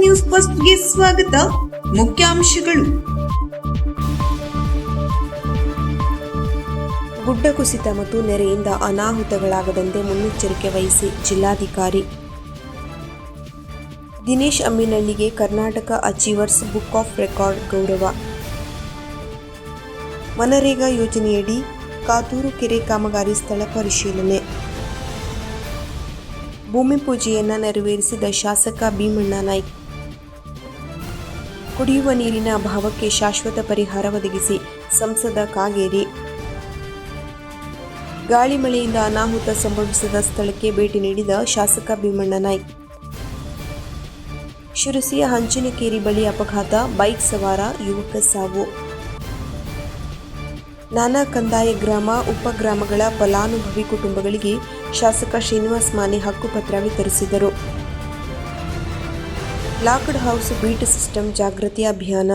News ಫಸ್ಟ್ಗೆ ಸ್ವಾಗತ. ಮುಖ್ಯಾಂಶಗಳು: ಗುಡ್ಡ ಕುಸಿತ ಮತ್ತು ನೆರೆಯಿಂದ ಅನಾಹುತಗಳಾಗದಂತೆ ಮುನ್ನೆಚ್ಚರಿಕೆ ವಹಿಸಿ ಜಿಲ್ಲಾಧಿಕಾರಿ. ದಿನೇಶ್ ಅಮ್ಮಿನಳ್ಳಿಗೆ Karnataka achievers book of record ಗೌರವ. ಮನರೇಗಾ ಯೋಜನೆಯಡಿ ಕಾತೂರು ಕೆರೆ ಕಾಮಗಾರಿ ಸ್ಥಳ ಪರಿಶೀಲನೆ. ಭೂಮಿ ಪೂಜೆಯನ್ನು ನೆರವೇರಿಸಿದ ಶಾಸಕ ಭೀಮಣ್ಣ ನಾಯ್ಕ. ಕುಡಿಯುವ ನೀರಿನ ಅಭಾವಕ್ಕೆ ಶಾಶ್ವತ ಪರಿಹಾರ ಒದಗಿಸಿ ಸಂಸದ ಕಾಗೇರಿ. ಗಾಳಿ ಮಳೆಯಿಂದ ಅನಾಹುತ ಸಂಭವಿಸಿದ ಸ್ಥಳಕ್ಕೆ ಭೇಟಿ ನೀಡಿದ ಶಾಸಕ ಭೀಮಣ್ಣ ನಾಯ್ಕ. ಶಿರಸಿಯ ಹಂಚಿನಕೇರಿ ಬಳಿ ಅಪಘಾತ, ಬೈಕ್ ಸವಾರ ಯುವಕ ಸಾವು. ನಾನಾ ಕಂದಾಯ ಗ್ರಾಮ, ಉಪಗ್ರಾಮಗಳ ಫಲಾನುಭವಿ ಕುಟುಂಬಗಳಿಗೆ ಶಾಸಕ ಶ್ರೀನಿವಾಸ್ ಮಾನೆ ಹಕ್ಕುಪತ್ರ ವಿತರಿಸಿದರು. ಲಾಕ್ಡ್ ಹೌಸ್ ಬೀಟ್ ಸಿಸ್ಟಮ್ ಜಾಗೃತಿ ಅಭಿಯಾನ.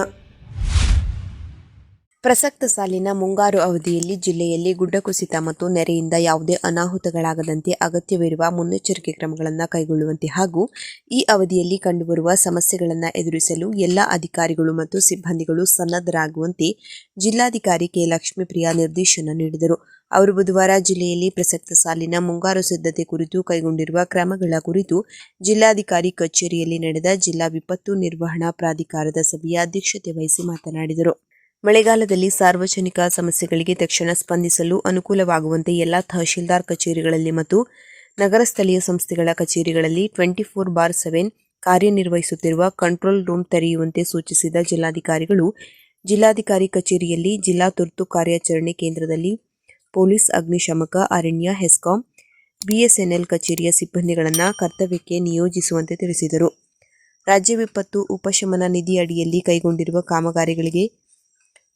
ಪ್ರಸಕ್ತ ಸಾಲಿನ ಮುಂಗಾರು ಅವಧಿಯಲ್ಲಿ ಜಿಲ್ಲೆಯಲ್ಲಿ ಗುಡ್ಡ ಕುಸಿತ ಮತ್ತು ನೆರೆಯಿಂದ ಯಾವುದೇ ಅನಾಹುತಗಳಾಗದಂತೆ ಅಗತ್ಯವಿರುವ ಮುನ್ನೆಚ್ಚರಿಕೆ ಕ್ರಮಗಳನ್ನು ಕೈಗೊಳ್ಳುವಂತೆ ಹಾಗೂ ಈ ಅವಧಿಯಲ್ಲಿ ಕಂಡುಬರುವ ಸಮಸ್ಯೆಗಳನ್ನು ಎದುರಿಸಲು ಎಲ್ಲ ಅಧಿಕಾರಿಗಳು ಮತ್ತು ಸಿಬ್ಬಂದಿಗಳು ಸನ್ನದ್ಧರಾಗುವಂತೆ ಜಿಲ್ಲಾಧಿಕಾರಿ ಕೆ. ಲಕ್ಷ್ಮೀಪ್ರಿಯಾ ನಿರ್ದೇಶನ ನೀಡಿದರು. ಅವರು ಬುಧವಾರ ಜಿಲ್ಲೆಯಲ್ಲಿ ಪ್ರಸಕ್ತ ಸಾಲಿನ ಮುಂಗಾರು ಸಿದ್ಧತೆ ಕುರಿತು ಕೈಗೊಂಡಿರುವ ಕ್ರಮಗಳ ಕುರಿತು ಜಿಲ್ಲಾಧಿಕಾರಿ ಕಚೇರಿಯಲ್ಲಿ ನಡೆದ ಜಿಲ್ಲಾ ವಿಪತ್ತು ನಿರ್ವಹಣಾ ಪ್ರಾಧಿಕಾರದ ಸಭೆಯ ಅಧ್ಯಕ್ಷತೆ ವಹಿಸಿ ಮಾತನಾಡಿದರು. ಮಳೆಗಾಲದಲ್ಲಿ ಸಾರ್ವಜನಿಕ ಸಮಸ್ಯೆಗಳಿಗೆ ತಕ್ಷಣ ಸ್ಪಂದಿಸಲು ಅನುಕೂಲವಾಗುವಂತೆ ಎಲ್ಲ ತಹಶೀಲ್ದಾರ್ ಕಚೇರಿಗಳಲ್ಲಿ ಮತ್ತು ನಗರ ಸ್ಥಳೀಯ ಸಂಸ್ಥೆಗಳ ಕಚೇರಿಗಳಲ್ಲಿ 24/7 ಕಾರ್ಯನಿರ್ವಹಿಸುತ್ತಿರುವ ಕಂಟ್ರೋಲ್ ರೂಮ್ ತೆರೆಯುವಂತೆ ಸೂಚಿಸಿದ ಜಿಲ್ಲಾಧಿಕಾರಿಗಳು, ಜಿಲ್ಲಾಧಿಕಾರಿ ಕಚೇರಿಯಲ್ಲಿ ಜಿಲ್ಲಾ ತುರ್ತು ಕಾರ್ಯಾಚರಣೆ ಕೇಂದ್ರದಲ್ಲಿ ಪೊಲೀಸ್, ಅಗ್ನಿಶಾಮಕ, ಅರಣ್ಯ, ಹೆಸ್ಕಾಂ, ಬಿಎಸ್ಎನ್ಎಲ್ ಕಚೇರಿಯ ಸಿಬ್ಬಂದಿಗಳನ್ನು ಕರ್ತವ್ಯಕ್ಕೆ ನಿಯೋಜಿಸುವಂತೆ ತಿಳಿಸಿದರು. ರಾಜ್ಯ ವಿಪತ್ತು ಉಪಶಮನ ನಿಧಿ ಅಡಿಯಲ್ಲಿ ಕೈಗೊಂಡಿರುವ ಕಾಮಗಾರಿಗಳಿಗೆ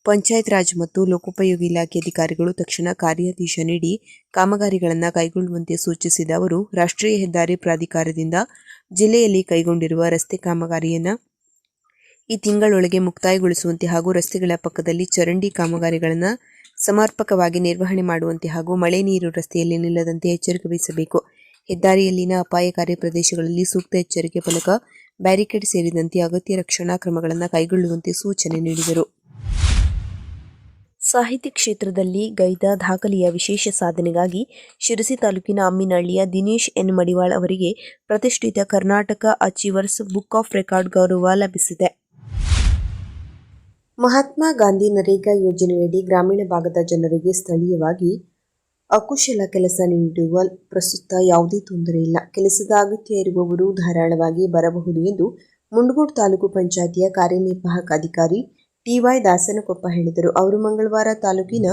ಪಂಚಾಯತ್ ರಾಜ್ ಮತ್ತು ಲೋಕೋಪಯೋಗಿ ಇಲಾಖೆ ಅಧಿಕಾರಿಗಳು ತಕ್ಷಣ ಕಾರ್ಯಾದೇಶ ನೀಡಿ ಕಾಮಗಾರಿಗಳನ್ನು ಕೈಗೊಳ್ಳುವಂತೆ ಸೂಚಿಸಿದ ಅವರು, ರಾಷ್ಟ್ರೀಯ ಹೆದ್ದಾರಿ ಪ್ರಾಧಿಕಾರದಿಂದ ಜಿಲ್ಲೆಯಲ್ಲಿ ಕೈಗೊಂಡಿರುವ ರಸ್ತೆ ಕಾಮಗಾರಿಯನ್ನು ಈ ತಿಂಗಳೊಳಗೆ ಮುಕ್ತಾಯಗೊಳಿಸುವಂತೆ ಹಾಗೂ ರಸ್ತೆಗಳ ಪಕ್ಕದಲ್ಲಿ ಚರಂಡಿ ಕಾಮಗಾರಿಗಳನ್ನು ಸಮರ್ಪಕವಾಗಿ ನಿರ್ವಹಣೆ ಮಾಡುವಂತೆ ಹಾಗೂ ಮಳೆ ನೀರು ರಸ್ತೆಯಲ್ಲಿ ನಿಲ್ಲದಂತೆ ಎಚ್ಚರಿಕೆ ವಹಿಸಬೇಕು. ಹೆದ್ದಾರಿಯಲ್ಲಿನ ಅಪಾಯಕಾರಿ ಪ್ರದೇಶಗಳಲ್ಲಿ ಸೂಕ್ತ ಎಚ್ಚರಿಕೆ ಫಲಕ, ಬ್ಯಾರಿಕೇಡ್ ಸೇರಿದಂತೆ ಅಗತ್ಯ ರಕ್ಷಣಾ ಕ್ರಮಗಳನ್ನು ಕೈಗೊಳ್ಳುವಂತೆ ಸೂಚನೆ ನೀಡಿದರು. ಸಾಹಿತ್ಯ ಕ್ಷೇತ್ರದಲ್ಲಿ ಗೈದ ದಾಖಲೆಯ ವಿಶೇಷ ಸಾಧನೆಗಾಗಿ ಶಿರಸಿ ತಾಲೂಕಿನ ಅಮ್ಮಿನಹಳ್ಳಿಯ ದಿನೇಶ್ ಎನ್ ಮಡಿವಾಳ್ ಅವರಿಗೆ ಪ್ರತಿಷ್ಠಿತ Karnataka achievers book of record ಗೌರವ ಲಭಿಸಿದೆ. ಮಹಾತ್ಮ ಗಾಂಧಿ ನರೇಗಾ ಯೋಜನೆಯಡಿ ಗ್ರಾಮೀಣ ಭಾಗದ ಜನರಿಗೆ ಸ್ಥಳೀಯವಾಗಿ ಅಕುಶಲ ಕೆಲಸ ನೀಡುವ ಪ್ರಸ್ತುತ ಯಾವುದೇ ತೊಂದರೆ ಇಲ್ಲ. ಕೆಲಸದ ಅಗತ್ಯ ಇರುವವರು ಧಾರಾಳವಾಗಿ ಬರಬಹುದು ಎಂದು ಮುಂಡಗೋಡು ತಾಲೂಕು ಪಂಚಾಯಿತಿಯ ಕಾರ್ಯನಿರ್ವಾಹಕ ಅಧಿಕಾರಿ ಟಿ.ವೈ. ದಾಸನಕೊಪ್ಪ ಹೇಳಿದರು. ಅವರು ಮಂಗಳವಾರ ತಾಲೂಕಿನ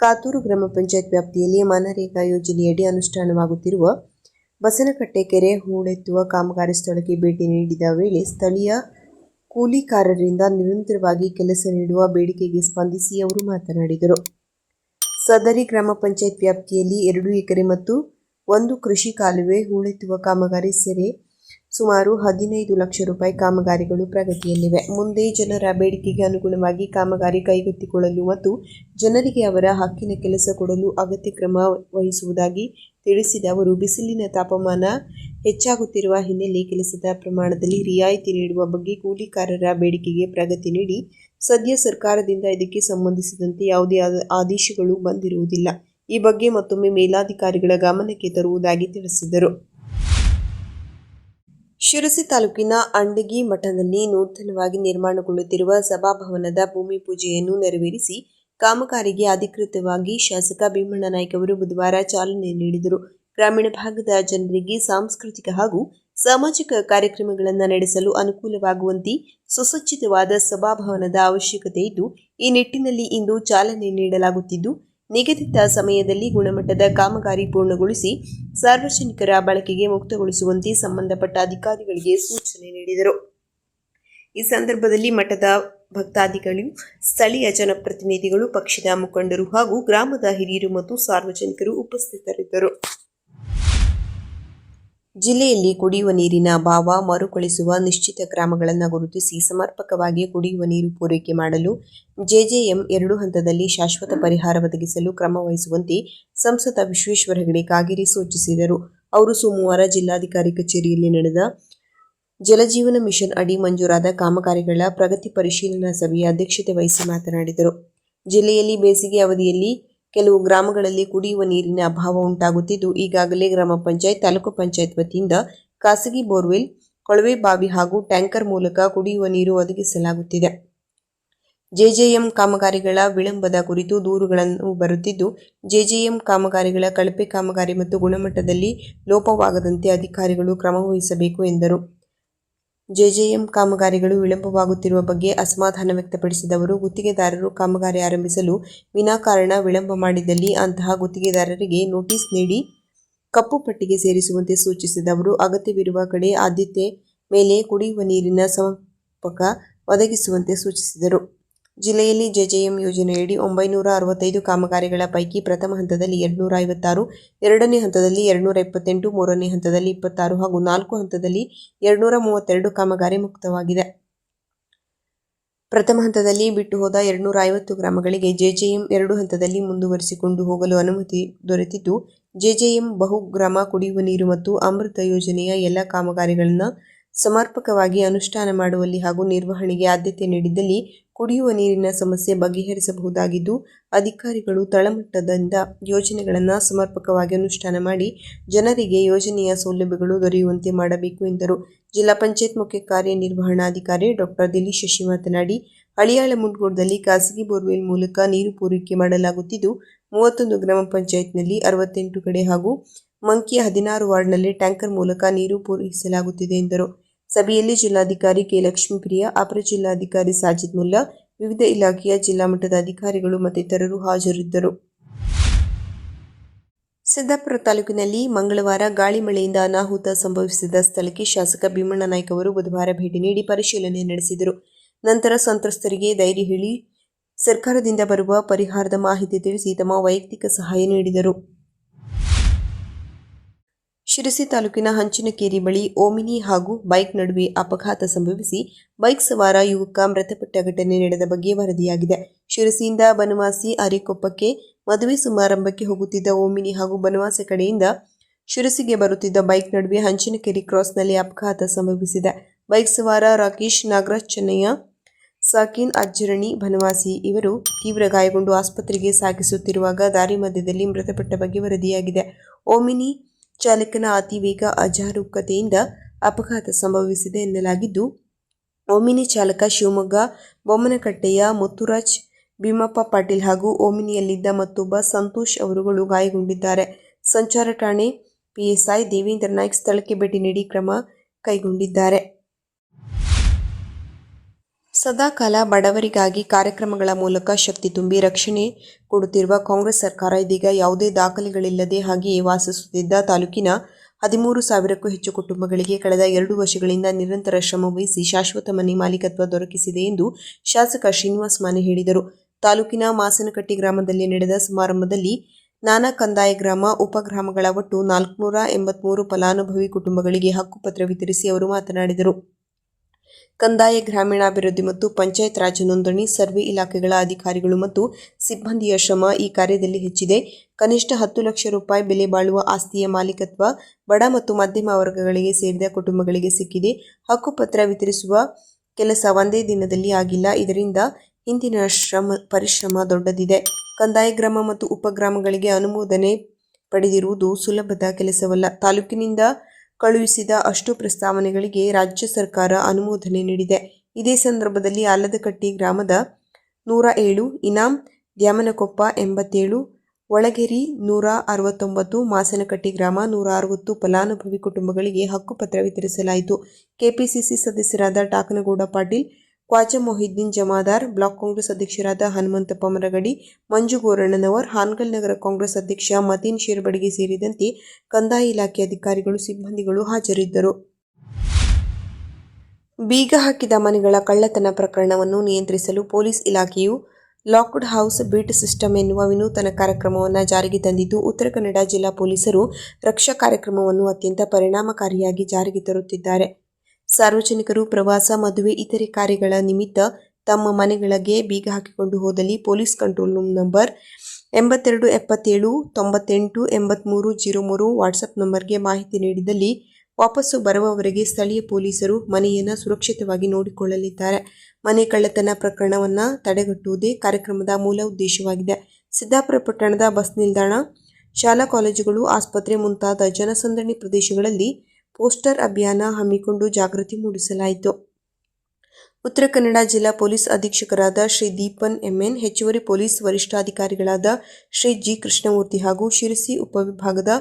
ಕಾತೂರು ಗ್ರಾಮ ಪಂಚಾಯತ್ ವ್ಯಾಪ್ತಿಯಲ್ಲಿ ಮನರೇಗಾ ಯೋಜನೆಯಡಿ ಅನುಷ್ಠಾನವಾಗುತ್ತಿರುವ ಬಸನಕಟ್ಟೆ ಕೆರೆ ಹೂಳೆತ್ತುವ ಕಾಮಗಾರಿ ಸ್ಥಳಕ್ಕೆ ಭೇಟಿ ನೀಡಿದ ವೇಳೆ ಸ್ಥಳೀಯ ಕೂಲಿಕಾರರಿಂದ ನಿರಂತರವಾಗಿ ಕೆಲಸ ನೀಡುವ ಬೇಡಿಕೆಗೆ ಸ್ಪಂದಿಸಿ ಅವರು ಮಾತನಾಡಿದರು. ಸದರಿ ಗ್ರಾಮ ಪಂಚಾಯತ್ ವ್ಯಾಪ್ತಿಯಲ್ಲಿ 2 ಎಕರೆ ಮತ್ತು 1 ಕೃಷಿ ಕಾಲುವೆ ಹೂಳೆತ್ತುವ ಕಾಮಗಾರಿ ಸೇರಿ ಸುಮಾರು 15 ಲಕ್ಷ ರೂಪಾಯಿ ಕಾಮಗಾರಿಗಳು ಪ್ರಗತಿಯಲ್ಲಿವೆ. ಮುಂದೆ ಜನರ ಬೇಡಿಕೆಗೆ ಅನುಗುಣವಾಗಿ ಕಾಮಗಾರಿ ಕೈಗೆತ್ತಿಕೊಳ್ಳಲು ಮತ್ತು ಜನರಿಗೆ ಅವರ ಹಕ್ಕಿನ ಕೆಲಸ ಕೊಡಲು ಅಗತ್ಯ ಕ್ರಮ ವಹಿಸುವುದಾಗಿ ತಿಳಿಸಿದ ಅವರು, ಬಿಸಿಲಿನ ತಾಪಮಾನ ಹೆಚ್ಚಾಗುತ್ತಿರುವ ಹಿನ್ನೆಲೆ ಕೆಲಸದ ಪ್ರಮಾಣದಲ್ಲಿ ರಿಯಾಯಿತಿ ನೀಡುವ ಬಗ್ಗೆ ಕೂಲಿಕಾರರ ಬೇಡಿಕೆಗೆ ಪ್ರಗತಿ ನೀಡಿ ಸದ್ಯ ಸರ್ಕಾರದಿಂದ ಇದಕ್ಕೆ ಸಂಬಂಧಿಸಿದಂತೆ ಯಾವುದೇ ಆದೇಶಗಳು ಬಂದಿರುವುದಿಲ್ಲ. ಈ ಬಗ್ಗೆ ಮತ್ತೊಮ್ಮೆ ಮೇಲಾಧಿಕಾರಿಗಳ ಗಮನಕ್ಕೆ ತರುವುದಾಗಿ ತಿಳಿಸಿದರು. ಶಿರಸಿ ತಾಲೂಕಿನ ಅಂಡಗಿ ಮಠದಲ್ಲಿ ನೂತನವಾಗಿ ನಿರ್ಮಾಣಗೊಳ್ಳುತ್ತಿರುವ ಸಭಾಭವನದ ಭೂಮಿ ಪೂಜೆಯನ್ನು ನೆರವೇರಿಸಿ ಕಾಮಗಾರಿಗೆ ಅಧಿಕೃತವಾಗಿ ಶಾಸಕ ಭೀಮಣ್ಣ ನಾಯ್ಕ ಅವರು ಬುಧವಾರ ಚಾಲನೆ ನೀಡಿದರು. ಗ್ರಾಮೀಣ ಭಾಗದ ಜನರಿಗೆ ಸಾಂಸ್ಕೃತಿಕ ಹಾಗೂ ಸಾಮಾಜಿಕ ಕಾರ್ಯಕ್ರಮಗಳನ್ನು ನಡೆಸಲು ಅನುಕೂಲವಾಗುವಂತೆ ಸುಸಜ್ಜಿತವಾದ ಸಭಾಭವನದ ಅವಶ್ಯಕತೆ ಇದ್ದು, ಈ ನಿಟ್ಟಿನಲ್ಲಿ ಇಂದು ಚಾಲನೆ ನೀಡಲಾಗುತ್ತಿದ್ದು, ನಿಗದಿತ ಸಮಯದಲ್ಲಿ ಗುಣಮಟ್ಟದ ಕಾಮಗಾರಿ ಪೂರ್ಣಗೊಳಿಸಿ ಸಾರ್ವಜನಿಕರ ಬಳಕೆಗೆ ಮುಕ್ತಗೊಳಿಸುವಂತೆ ಸಂಬಂಧಪಟ್ಟ ಅಧಿಕಾರಿಗಳಿಗೆ ಸೂಚನೆ ನೀಡಿದರು. ಈ ಸಂದರ್ಭದಲ್ಲಿ ಮಠದ ಭಕ್ತಾದಿಗಳು, ಸ್ಥಳೀಯ ಜನಪ್ರತಿನಿಧಿಗಳು, ಪಕ್ಷದ ಮುಖಂಡರು ಹಾಗೂ ಗ್ರಾಮದ ಹಿರಿಯರು ಮತ್ತು ಸಾರ್ವಜನಿಕರು ಉಪಸ್ಥಿತರಿದ್ದರು. ಜಿಲ್ಲೆಯಲ್ಲಿ ಕುಡಿಯುವ ನೀರಿನ ಅಭಾವ ಮರುಕಳಿಸುವ ನಿಶ್ಚಿತ ಗ್ರಾಮಗಳನ್ನು ಗುರುತಿಸಿ ಸಮರ್ಪಕವಾಗಿ ಕುಡಿಯುವ ನೀರು ಪೂರೈಕೆ ಮಾಡಲು ಜೆಜೆಎಂ 2 ಹಂತದಲ್ಲಿ ಶಾಶ್ವತ ಪರಿಹಾರ ಒದಗಿಸಲು ಕ್ರಮ ವಹಿಸುವಂತೆ ಸಂಸದ ವಿಶ್ವೇಶ್ವರ ಹೆಗಡೆ ಕಾಗೇರಿ ಸೂಚಿಸಿದರು. ಅವರು ಸೋಮವಾರ ಜಿಲ್ಲಾಧಿಕಾರಿ ಕಚೇರಿಯಲ್ಲಿ ನಡೆದ ಜಲಜೀವನ ಮಿಷನ್ ಅಡಿ ಮಂಜೂರಾದ ಕಾಮಗಾರಿಗಳ ಪ್ರಗತಿ ಪರಿಶೀಲನಾ ಸಭೆಯ ಅಧ್ಯಕ್ಷತೆ ವಹಿಸಿ ಮಾತನಾಡಿದರು. ಜಿಲ್ಲೆಯಲ್ಲಿ ಬೇಸಿಗೆ ಅವಧಿಯಲ್ಲಿ ಕೆಲವು ಗ್ರಾಮಗಳಲ್ಲಿ ಕುಡಿಯುವ ನೀರಿನ ಅಭಾವ ಉಂಟಾಗುತ್ತಿದ್ದು, ಈಗಾಗಲೇ ಗ್ರಾಮ ಪಂಚಾಯತ್, ತಾಲೂಕು ಪಂಚಾಯತ್ ವತಿಯಿಂದ ಖಾಸಗಿ ಬೋರ್ವೆಲ್, ಕೊಳವೆ ಬಾವಿ ಹಾಗೂ ಟ್ಯಾಂಕರ್ ಮೂಲಕ ಕುಡಿಯುವ ನೀರು ಒದಗಿಸಲಾಗುತ್ತಿದೆ. ಜೆಜೆಎಂ ಕಾಮಗಾರಿಗಳ ವಿಳಂಬದ ಕುರಿತು ದೂರುಗಳನ್ನು ಬರುತ್ತಿದ್ದು, ಜೆಜೆಎಂ ಕಾಮಗಾರಿಗಳ ಕಳಪೆ ಕಾಮಗಾರಿ ಮತ್ತು ಗುಣಮಟ್ಟದಲ್ಲಿ ಲೋಪವಾಗದಂತೆ ಅಧಿಕಾರಿಗಳು ಕ್ರಮ ವಹಿಸಬೇಕು ಎಂದರು. ಜೆಜೆಎಂ ಕಾಮಗಾರಿಗಳು ವಿಳಂಬವಾಗುತ್ತಿರುವ ಬಗ್ಗೆ ಅಸಮಾಧಾನ ವ್ಯಕ್ತಪಡಿಸಿದ ಅವರು, ಗುತ್ತಿಗೆದಾರರು ಕಾಮಗಾರಿ ಆರಂಭಿಸಲು ವಿನಾಕಾರಣ ವಿಳಂಬ ಮಾಡಿದಲ್ಲಿ ಅಂತಹ ಗುತ್ತಿಗೆದಾರರಿಗೆ ನೋಟಿಸ್ ನೀಡಿ ಕಪ್ಪು ಪಟ್ಟಿಗೆ ಸೇರಿಸುವಂತೆ ಸೂಚಿಸಿದ ಅವರು, ಅಗತ್ಯವಿರುವ ಕಡೆ ಆದ್ಯತೆ ಮೇಲೆ ಕುಡಿಯುವ ನೀರಿನ ಸಮರ್ಪಕ ಒದಗಿಸುವಂತೆ ಸೂಚಿಸಿದರು. ಜಿಲ್ಲೆಯಲ್ಲಿ ಜೆಜೆಎಂ ಯೋಜನೆಯಡಿ 965 ಕಾಮಗಾರಿಗಳ ಪೈಕಿ ಪ್ರಥಮ ಹಂತದಲ್ಲಿ 256, ಎರಡನೇ ಹಂತದಲ್ಲಿ 228, ಮೂರನೇ ಹಂತದಲ್ಲಿ 26 ಹಾಗೂ 4 ಹಂತದಲ್ಲಿ 232 ಕಾಮಗಾರಿ ಮುಕ್ತವಾಗಿದೆ. ಪ್ರಥಮ ಹಂತದಲ್ಲಿ ಬಿಟ್ಟು ಹೋದ 250 ಗ್ರಾಮಗಳಿಗೆ ಜೆಜೆಎಂ 2 ಹಂತದಲ್ಲಿ ಮುಂದುವರಿಸಿಕೊಂಡು ಹೋಗಲು ಅನುಮತಿ ದೊರೆತಿದ್ದು, ಜೆಜೆಎಂ ಬಹುಗ್ರಾಮ ಕುಡಿಯುವ ನೀರು ಮತ್ತು ಅಮೃತ ಯೋಜನೆಯ ಎಲ್ಲ ಕಾಮಗಾರಿಗಳನ್ನು ಸಮರ್ಪಕವಾಗಿ ಅನುಷ್ಠಾನ ಮಾಡುವಲ್ಲಿ ಹಾಗೂ ನಿರ್ವಹಣೆಗೆ ಆದ್ಯತೆ ನೀಡಿದಲ್ಲಿ ಕುಡಿಯುವ ನೀರಿನ ಸಮಸ್ಯೆ ಬಗೆಹರಿಸಬಹುದಾಗಿದ್ದು, ಅಧಿಕಾರಿಗಳು ತಳಮಟ್ಟದಿಂದ ಯೋಜನೆಗಳನ್ನು ಸಮರ್ಪಕವಾಗಿ ಅನುಷ್ಠಾನ ಮಾಡಿ ಜನರಿಗೆ ಯೋಜನೆಯ ಸೌಲಭ್ಯಗಳು ದೊರೆಯುವಂತೆ ಮಾಡಬೇಕು ಎಂದರು. ಜಿಲ್ಲಾ ಪಂಚಾಯತ್ ಮುಖ್ಯ ಕಾರ್ಯನಿರ್ವಹಣಾಧಿಕಾರಿ ಡಾ. ದಿಲೀಶ್ ಶಶಿ ಮಾತನಾಡಿ, ಹಳಿಯಾಳ ಮುಂಡಗೋಡದಲ್ಲಿ ಖಾಸಗಿ ಬೋರ್ವೆಲ್ ಮೂಲಕ ನೀರು ಪೂರೈಕೆ ಮಾಡಲಾಗುತ್ತಿದ್ದು, 31 ಗ್ರಾಮ ಪಂಚಾಯತ್ನಲ್ಲಿ 68 ಕಡೆ ಹಾಗೂ ಮಂಕಿಯ 16 ವಾರ್ಡ್ನಲ್ಲಿ ಟ್ಯಾಂಕರ್ ಮೂಲಕ ನೀರು ಪೂರೈಸಲಾಗುತ್ತಿದೆ ಎಂದರು. ಸಭೆಯಲ್ಲಿ ಜಿಲ್ಲಾಧಿಕಾರಿ ಕೆ. ಲಕ್ಷ್ಮೀಪ್ರಿಯ, ಅಪರ ಜಿಲ್ಲಾಧಿಕಾರಿ ಸಾಜಿದ್ ಮುಲ್ಲಾ, ವಿವಿಧ ಇಲಾಖೆಯ ಜಿಲ್ಲಾ ಮಟ್ಟದ ಅಧಿಕಾರಿಗಳು ಮತ್ತಿತರರು ಹಾಜರಿದ್ದರು. ಸಿದ್ದಾಪುರ ತಾಲೂಕಿನಲ್ಲಿ ಮಂಗಳವಾರ ಗಾಳಿ ಮಳೆಯಿಂದ ಅನಾಹುತ ಸಂಭವಿಸಿದ ಸ್ಥಳಕ್ಕೆ ಶಾಸಕ ಭೀಮಣ್ಣ ನಾಯ್ಕ ಅವರು ಬುಧವಾರ ಭೇಟಿ ನೀಡಿ ಪರಿಶೀಲನೆ ನಡೆಸಿದರು. ನಂತರ ಸಂತ್ರಸ್ತರಿಗೆ ಧೈರ್ಯ ಹೇಳಿ ಸರ್ಕಾರದಿಂದ ಬರುವ ಪರಿಹಾರದ ಮಾಹಿತಿ ತಿಳಿಸಿ ತಮ್ಮ ವೈಯಕ್ತಿಕ ಸಹಾಯ ನೀಡಿದರು. ಶಿರಸಿ ತಾಲೂಕಿನ ಹಂಚಿನಕೇರಿ ಬಳಿ ಓಮಿನಿ ಹಾಗೂ ಬೈಕ್ ನಡುವೆ ಅಪಘಾತ ಸಂಭವಿಸಿ ಬೈಕ್ ಸವಾರ ಯುವಕ ಮೃತಪಟ್ಟ ಘಟನೆ ನಡೆದ ಬಗ್ಗೆ ವರದಿಯಾಗಿದೆ. ಶಿರಸಿಯಿಂದ ಬನವಾಸಿ ಅರಿಕೊಪ್ಪಕ್ಕೆ ಮದುವೆ ಸಮಾರಂಭಕ್ಕೆ ಹೋಗುತ್ತಿದ್ದ ಓಮಿನಿ ಹಾಗೂ ಬನವಾಸಿ ಕಡೆಯಿಂದ ಶಿರಸಿಗೆ ಬರುತ್ತಿದ್ದ ಬೈಕ್ ನಡುವೆ ಹಂಚಿನಕೇರಿ ಕ್ರಾಸ್ನಲ್ಲಿ ಅಪಘಾತ ಸಂಭವಿಸಿದೆ. ಬೈಕ್ ಸವಾರ ರಾಕೇಶ್ ನಾಗರಾಜ್ ಚೆನ್ನಯ್ಯ, ಸಾಕಿನ್ ಅಜ್ಜರಣಿ ಬನವಾಸಿ ಇವರು ತೀವ್ರ ಗಾಯಗೊಂಡು ಆಸ್ಪತ್ರೆಗೆ ಸಾಗಿಸುತ್ತಿರುವಾಗ ದಾರಿ ಮಧ್ಯದಲ್ಲಿ ಮೃತಪಟ್ಟ ಬಗ್ಗೆ ವರದಿಯಾಗಿದೆ. ಓಮಿನಿ ಚಾಲಕನ ಅತಿ ವೇಗ ಅಜಾಗರೂಕತೆಯಿಂದ ಅಪಘಾತ ಸಂಭವಿಸಿದೆ ಎನ್ನಲಾಗಿದ್ದು, ಓಮಿನಿ ಚಾಲಕ ಶಿವಮೊಗ್ಗ ಬೊಮ್ಮನಕಟ್ಟೆಯ ಮುತ್ತುರಾಜ್ ಭೀಮಪ್ಪ ಪಾಟೀಲ್ ಹಾಗೂ ಓಮಿನಿಯಲ್ಲಿದ್ದ ಮತ್ತೊಬ್ಬ ಸಂತೋಷ್ ಅವರುಗಳು ಗಾಯಗೊಂಡಿದ್ದಾರೆ. ಸಂಚಾರ ಠಾಣೆ ಪಿಎಸ್ಐ ದೇವೇಂದ್ರ ನಾಯ್ಕ್ ಸ್ಥಳಕ್ಕೆ ಭೇಟಿ ನೀಡಿ ಕ್ರಮ ಕೈಗೊಂಡಿದ್ದಾರೆ. ಸದಾಕಾಲ ಬಡವರಿಗಾಗಿ ಕಾರ್ಯಕ್ರಮಗಳ ಮೂಲಕ ಶಕ್ತಿ ತುಂಬಿ ರಕ್ಷಣೆ ಕೊಡುತ್ತಿರುವ ಕಾಂಗ್ರೆಸ್ ಸರ್ಕಾರ ಇದೀಗ ಯಾವುದೇ ದಾಖಲೆಗಳಿಲ್ಲದೆ ಹಾಗೆಯೇ ವಾಸಿಸುತ್ತಿದ್ದ ತಾಲೂಕಿನ 13,000ಕ್ಕೂ ಹೆಚ್ಚು ಕುಟುಂಬಗಳಿಗೆ ಕಳೆದ 2 ವರ್ಷಗಳಿಂದ ನಿರಂತರ ಶ್ರಮ ವಹಿಸಿ ಶಾಶ್ವತ ಮನೆ ಮಾಲೀಕತ್ವ ದೊರಕಿಸಿದೆ ಎಂದು ಶಾಸಕ ಶ್ರೀನಿವಾಸ್ ಮಾನೆ ಹೇಳಿದರು. ತಾಲೂಕಿನ ಮಾಸನಕಟ್ಟಿ ಗ್ರಾಮದಲ್ಲಿ ನಡೆದ ಸಮಾರಂಭದಲ್ಲಿ ನಾನಾ ಕಂದಾಯ ಗ್ರಾಮ, ಉಪಗ್ರಾಮಗಳ ಒಟ್ಟು 483 ಫಲಾನುಭವಿ ಕುಟುಂಬಗಳಿಗೆ ಹಕ್ಕುಪತ್ರ ವಿತರಿಸಿ ಅವರು ಮಾತನಾಡಿದರು. ಕಂದಾಯ, ಗ್ರಾಮೀಣಾಭಿವೃದ್ಧಿ ಮತ್ತು ಪಂಚಾಯತ್ ರಾಜ್ ನೋಂದಣಿ, ಸರ್ವೆ ಇಲಾಖೆಗಳ ಅಧಿಕಾರಿಗಳು ಮತ್ತು ಸಿಬ್ಬಂದಿಯ ಶ್ರಮ ಈ ಕಾರ್ಯದಲ್ಲಿ ಹೆಚ್ಚಿದೆ. ಕನಿಷ್ಠ 10 ಲಕ್ಷ ರೂಪಾಯಿ ಬೆಲೆ ಬಾಳುವ ಆಸ್ತಿಯ ಮಾಲೀಕತ್ವ ಬಡ ಮತ್ತು ಮಧ್ಯಮ ವರ್ಗಗಳಿಗೆ ಸೇರಿದ ಕುಟುಂಬಗಳಿಗೆ ಸಿಕ್ಕಿದೆ. ಹಕ್ಕುಪತ್ರ ವಿತರಿಸುವ ಕೆಲಸ ಒಂದೇ ದಿನದಲ್ಲಿ ಆಗಿಲ್ಲ. ಇದರಿಂದ ಹಿಂದಿನ ಪರಿಶ್ರಮ ದೊಡ್ಡದಿದೆ. ಕಂದಾಯ ಗ್ರಾಮ ಮತ್ತು ಉಪಗ್ರಾಮಗಳಿಗೆ ಅನುಮೋದನೆ ಪಡೆದಿರುವುದು ಸುಲಭದ ಕೆಲಸವಲ್ಲ. ತಾಲೂಕಿನಿಂದ ಕಳುಹಿಸಿದ ಅಷ್ಟು ಪ್ರಸ್ತಾವನೆಗಳಿಗೆ ರಾಜ್ಯ ಸರ್ಕಾರ ಅನುಮೋದನೆ ನೀಡಿದೆ. ಇದೇ ಸಂದರ್ಭದಲ್ಲಿ ಆಲದಕಟ್ಟಿ ಗ್ರಾಮದ 107, ಇನಾಂ ದ್ಯಾಮನಕೊಪ್ಪ 87, ಒಳಗೇರಿ 169, ಮಾಸನಕಟ್ಟಿ ಗ್ರಾಮ 160 ಫಲಾನುಭವಿ ಕುಟುಂಬಗಳಿಗೆ ಹಕ್ಕುಪತ್ರ ವಿತರಿಸಲಾಯಿತು. ಕೆಪಿಸಿಸಿ ಸದಸ್ಯರಾದ ಟಾಕನಗೌಡ ಪಾಟೀಲ್, ಖ್ವಾಜಾ ಮೊಹಿದ್ದೀನ್ ಜಮಾದಾರ್, ಬ್ಲಾಕ್ ಕಾಂಗ್ರೆಸ್ ಅಧ್ಯಕ್ಷರಾದ ಹನುಮಂತಪ್ಪ ಮರಗಡಿ, ಮಂಜು ಗೋರಣ್ಣನವರ್, ಹಾನಗಲ್ ನಗರ ಕಾಂಗ್ರೆಸ್ ಅಧ್ಯಕ್ಷ ಮತೀನ್ ಶೇರ್ಬಡಗಿ ಸೇರಿದಂತೆ ಕಂದಾಯ ಇಲಾಖೆ ಅಧಿಕಾರಿಗಳು, ಸಿಬ್ಬಂದಿಗಳು ಹಾಜರಿದ್ದರು. ಬೀಗ ಹಾಕಿದ ಮನೆಗಳ ಕಳ್ಳತನ ಪ್ರಕರಣವನ್ನು ನಿಯಂತ್ರಿಸಲು ಪೊಲೀಸ್ ಇಲಾಖೆಯು ಲಾಕ್ಡ್ ಹೌಸ್ ಬೀಟ್ ಸಿಸ್ಟಮ್ ಎನ್ನುವ ವಿನೂತನ ಕಾರ್ಯಕ್ರಮವನ್ನು ಜಾರಿಗೆ ತಂದಿದ್ದು, ಉತ್ತರ ಕನ್ನಡ ಜಿಲ್ಲಾ ಪೊಲೀಸರು ರಕ್ಷಾ ಕಾರ್ಯಕ್ರಮವನ್ನು ಅತ್ಯಂತ ಪರಿಣಾಮಕಾರಿಯಾಗಿ ಜಾರಿಗೆ ತರುತ್ತಿದ್ದಾರೆ. ಸಾರ್ವಜನಿಕರು ಪ್ರವಾಸ, ಮದುವೆ, ಇತರೆ ಕಾರ್ಯಗಳ ನಿಮಿತ್ತ ತಮ್ಮ ಮನೆಗಳಿಗೆ ಬೀಗ ಹಾಕಿಕೊಂಡು ಹೋದಲ್ಲಿ police control room number 82 77 98 83 03 WhatsApp ನಂಬರ್ಗೆ ಮಾಹಿತಿ ನೀಡಿದಲ್ಲಿ ವಾಪಸ್ಸು ಬರುವವರೆಗೆ ಸ್ಥಳೀಯ ಪೊಲೀಸರು ಮನೆಯನ್ನು ಸುರಕ್ಷಿತವಾಗಿ ನೋಡಿಕೊಳ್ಳಲಿದ್ದಾರೆ. ಮನೆ ಕಳ್ಳತನ ಪ್ರಕರಣವನ್ನು ತಡೆಗಟ್ಟುವುದೇ ಕಾರ್ಯಕ್ರಮದ ಮೂಲ ಉದ್ದೇಶವಾಗಿದೆ. ಸಿದ್ದಾಪುರ ಪಟ್ಟಣದ ಬಸ್ ನಿಲ್ದಾಣ, ಶಾಲಾ ಕಾಲೇಜುಗಳು, ಆಸ್ಪತ್ರೆ ಮುಂತಾದ ಜನಸಂದಣಿ ಪ್ರದೇಶಗಳಲ್ಲಿ ಪೋಸ್ಟರ್ ಅಭಿಯಾನ ಹಮ್ಮಿಕೊಂಡು ಜಾಗೃತಿ ಮೂಡಿಸಲಾಯಿತು. ಉತ್ತರ ಕನ್ನಡ ಜಿಲ್ಲಾ ಪೊಲೀಸ್ ಅಧೀಕ್ಷಕರಾದ ಶ್ರೀ ದೀಪನ್ ಎಂಎನ್, ಹೆಚ್ಚುವರಿ ಪೊಲೀಸ್ ವರಿಷ್ಠಾಧಿಕಾರಿಗಳಾದ ಶ್ರೀ ಜಿ ಕೃಷ್ಣಮೂರ್ತಿ ಹಾಗೂ ಶಿರಸಿ ಉಪವಿಭಾಗದ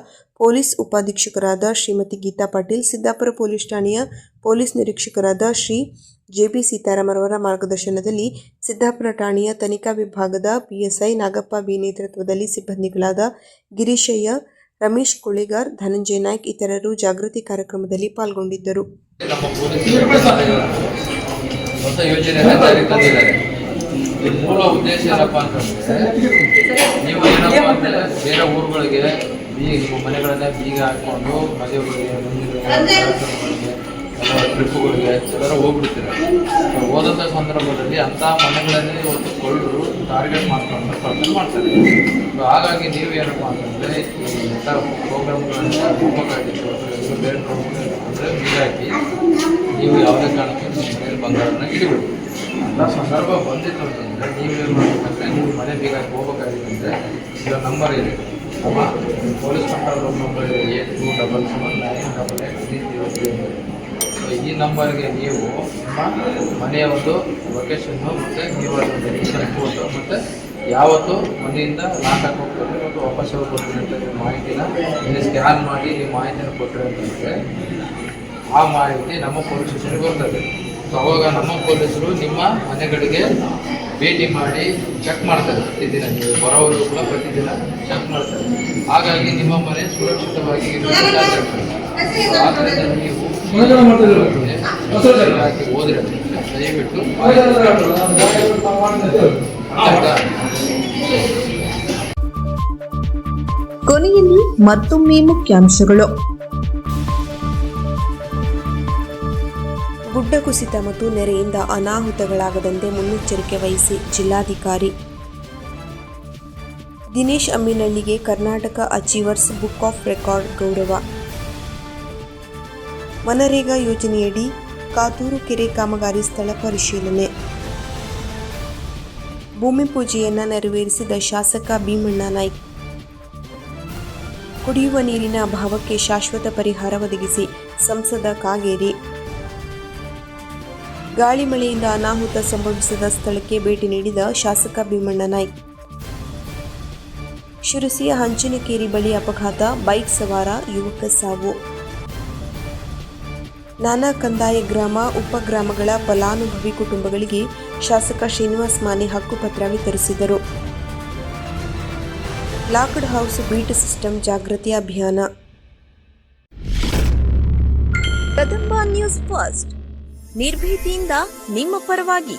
ಪೊಲೀಸ್ ಉಪಾಧೀಕ್ಷಕರಾದ ಶ್ರೀಮತಿ ಗೀತಾ ಪಾಟೀಲ್, ಸಿದ್ದಾಪುರ ಪೊಲೀಸ್ ಠಾಣೆಯ ಪೊಲೀಸ್ ನಿರೀಕ್ಷಕರಾದ ಶ್ರೀ ಜೆಬಿ ಸೀತಾರಾಮರವರ ಮಾರ್ಗದರ್ಶನದಲ್ಲಿ ಸಿದ್ದಾಪುರ ಠಾಣೆಯ ತನಿಖಾ ವಿಭಾಗದ ಪಿಎಸ್ಐ ನಾಗಪ್ಪ ಬಿ ನೇತೃತ್ವದಲ್ಲಿ ಸಿಬ್ಬಂದಿಗಳಾದ ಗಿರೀಶಯ್ಯ, ರಮೇಶ್ ಕುಳಿಗಾರ್, ಧನಂಜಯ ನಾಯ್ಕ್ ಇತರರು ಜಾಗೃತಿ ಕಾರ್ಯಕ್ರಮದಲ್ಲಿ ಪಾಲ್ಗೊಂಡಿದ್ದರು. ಹೊಸ ಯೋಜನೆಯನ್ನು ಜಾರಿಗೆ ತಂದಿದ್ದಾರೆ. ಈ ಮೂಲ ಉದ್ದೇಶ ಏನಪ್ಪ ಅಂತಂದರೆ, ನೀವು ಏನಪ್ಪ ಅಂದರೆ ಬೇರೆ ಊರುಗಳಿಗೆ ನಿಮ್ಮ ಮನೆಗಳನ್ನ ಬೀಗ ಹಾಕ್ಕೊಂಡು ಮದುವೆಗಳಿಗೆ, ಟ್ರಿಪ್ಪುಗಳಿಗೆ ಎಲ್ಲರೂ ಹೋಗ್ಬಿಡ್ತೀರ. ಹೋದಂಥ ಸಂದರ್ಭದಲ್ಲಿ ಅಂಥ ಮನೆಗಳನ್ನೇ ಇವತ್ತು ಕೊಳ್ಳರು ಟಾರ್ಗೆಟ್ ಮಾಡ್ಕೊಂಡು ಕಳ್ತನ ಮಾಡ್ತಾರೆ. ಹಾಗಾಗಿ ನೀವು ಏನಪ್ಪ ಅಂತಂದರೆ ಈ ಇಂಥ ಪ್ರೋಗ್ರಾಮ್ಗಳನ್ನು ಹೋಗಬೇಕಾಗಿತ್ತು, ಬೇರೆ ಪ್ರೋಗ್ರಾಮ್ ಅಂದರೆ ಬೀಗ ಹಾಕಿ ನೀವು ಯಾವುದೇ ಕಾರಣಕ್ಕೂ ನಿಮ್ಮ ಮನೇಲಿ ಬಂಗಾರನ ಇಡಬೇಕು. ಅಂಥ ಸಂದರ್ಭ ಬಂದಿತ್ತು ಅಂತಂದರೆ ನೀವೇನು ಮಾಡಬೇಕಂದ್ರೆ, ನೀವು ಮನೆ ಬೀಗ ಹಾಕಿ ಹೋಗ್ಬೇಕಾಗಿತ್ತು ಅಂದರೆ ಇದರ ನಂಬರ್ ಇದೆ, ನಮ್ಮ ಪೊಲೀಸ್ ಕಂಟ್ರೋಲ್ ರೂಮ್ ನಂಬರ್ ಇದೆ 82779888. ಈ ನಂಬರ್ಗೆ ನೀವು ನಿಮ್ಮ ಮನೆಯ ಒಂದು ಲೊಕೇಶನ್ನು ಮತ್ತು ನೀವು ಅದನ್ನು ಫೋಟೋ ಮತ್ತು ಯಾವತ್ತು ಮನೆಯಿಂದ ಲಾಕ್ ಹಾಕಿ ಹೋಗ್ತಾರೆ ಮತ್ತು ವಾಪಸ್ ಹೋಗಿ ಕೊಡ್ತೀನಿ ಅಂತ ನಿಮ್ಮ ಮಾಹಿತಿನ ಇಲ್ಲಿ ಸ್ಕ್ಯಾನ್ ಮಾಡಿ ನಿಮ್ಮ ಮಾಹಿತಿನ ಕೊಟ್ಟರೆ ಅಂತಂದರೆ ಆ ಮಾಹಿತಿ ನಮ್ಮ ಪೊಲೀಸ್ ಸ್ಟೇಷನ್ಗೆ ಬರ್ತದೆ. ಸೊ ಅವಾಗ ನಮ್ಮ ಪೊಲೀಸರು ನಿಮ್ಮ ಮನೆಗಳಿಗೆ ಭೇಟಿ ಮಾಡಿ ಚೆಕ್ ಮಾಡ್ತಾರೆ. ಪ್ರತಿದಿನ ನೀವು ಬರೋವರು ಕೂಡ ಪ್ರತಿದಿನ ಚೆಕ್ ಮಾಡ್ತಾರೆ. ಹಾಗಾಗಿ ನಿಮ್ಮ ಮನೆ ಸುರಕ್ಷಿತವಾಗಿ ಆದ್ದರಿಂದ ನೀವು ಹೋದ್ರೆ ದಯವಿಟ್ಟು ಕೊನೆಯಲ್ಲಿ ಮತ್ತೊಮ್ಮೆ ಮುಖ್ಯಾಂಶಗಳು. ಗುಡ್ಡ ಕುಸಿತ ಮತ್ತು ನೆರೆಯಿಂದ ಅನಾಹುತಗಳಾಗದಂತೆ ಮುನ್ನೆಚ್ಚರಿಕೆ ವಹಿಸಿ ಜಿಲ್ಲಾಧಿಕಾರಿ. ದಿನೇಶ್ ಅಮ್ಮಿನಳ್ಳಿಗೆ Karnataka achievers book of record ಗೌರವ. ಮನರೇಗಾ ಯೋಜನೆಯಡಿ ಕಾತೂರು ಕೆರೆ ಕಾಮಗಾರಿ ಸ್ಥಳ ಪರಿಶೀಲನೆ. ಭೂಮಿ ಪೂಜೆಯನ್ನು ನೆರವೇರಿಸಿದ ಶಾಸಕ ಭೀಮಣ್ಣ ನಾಯ್ಕ್. ಕುಡಿಯುವ ನೀರಿನ ಅಭಾವಕ್ಕೆ ಶಾಶ್ವತ ಪರಿಹಾರ ಒದಗಿಸಿ ಸಂಸದ ಕಾಗೇರಿ. ಗಾಳಿ ಮಳೆಯಿಂದ ಅನಾಹುತ ಸಂಭವಿಸಿದ ಸ್ಥಳಕ್ಕೆ ಭೇಟಿ ನೀಡಿದ ಶಾಸಕ ಭೀಮಣ್ಣ ನಾಯ್ಕ್. ಶಿರಸಿಯ ಹಂಚಿನಕೇರಿ ಬಳಿ ಅಪಘಾತ, ಬೈಕ್ ಸವಾರ ಯುವಕ ಸಾವು. ನಾನಾ ಕಂದಾಯ ಗ್ರಾಮ, ಉಪಗ್ರಾಮಗಳ ಫಲಾನುಭವಿ ಕುಟುಂಬಗಳಿಗೆ ಶಾಸಕ ಶ್ರೀನಿವಾಸ್ ಮಾನೆ ಹಕ್ಕುಪತ್ರ ವಿತರಿಸಿದರು. ಲಾಕ್ಡ್ ಹೌಸ್ ಬೀಟ್ ಸಿಸ್ಟಮ್ ಜಾಗೃತಿ ಅಭಿಯಾನ. ಕದಂಬ ನ್ಯೂಸ್ ಫಸ್ಟ್, ನಿರ್ಭೀತಿಯಿಂದ ನಿಮ್ಮ ಪರವಾಗಿ.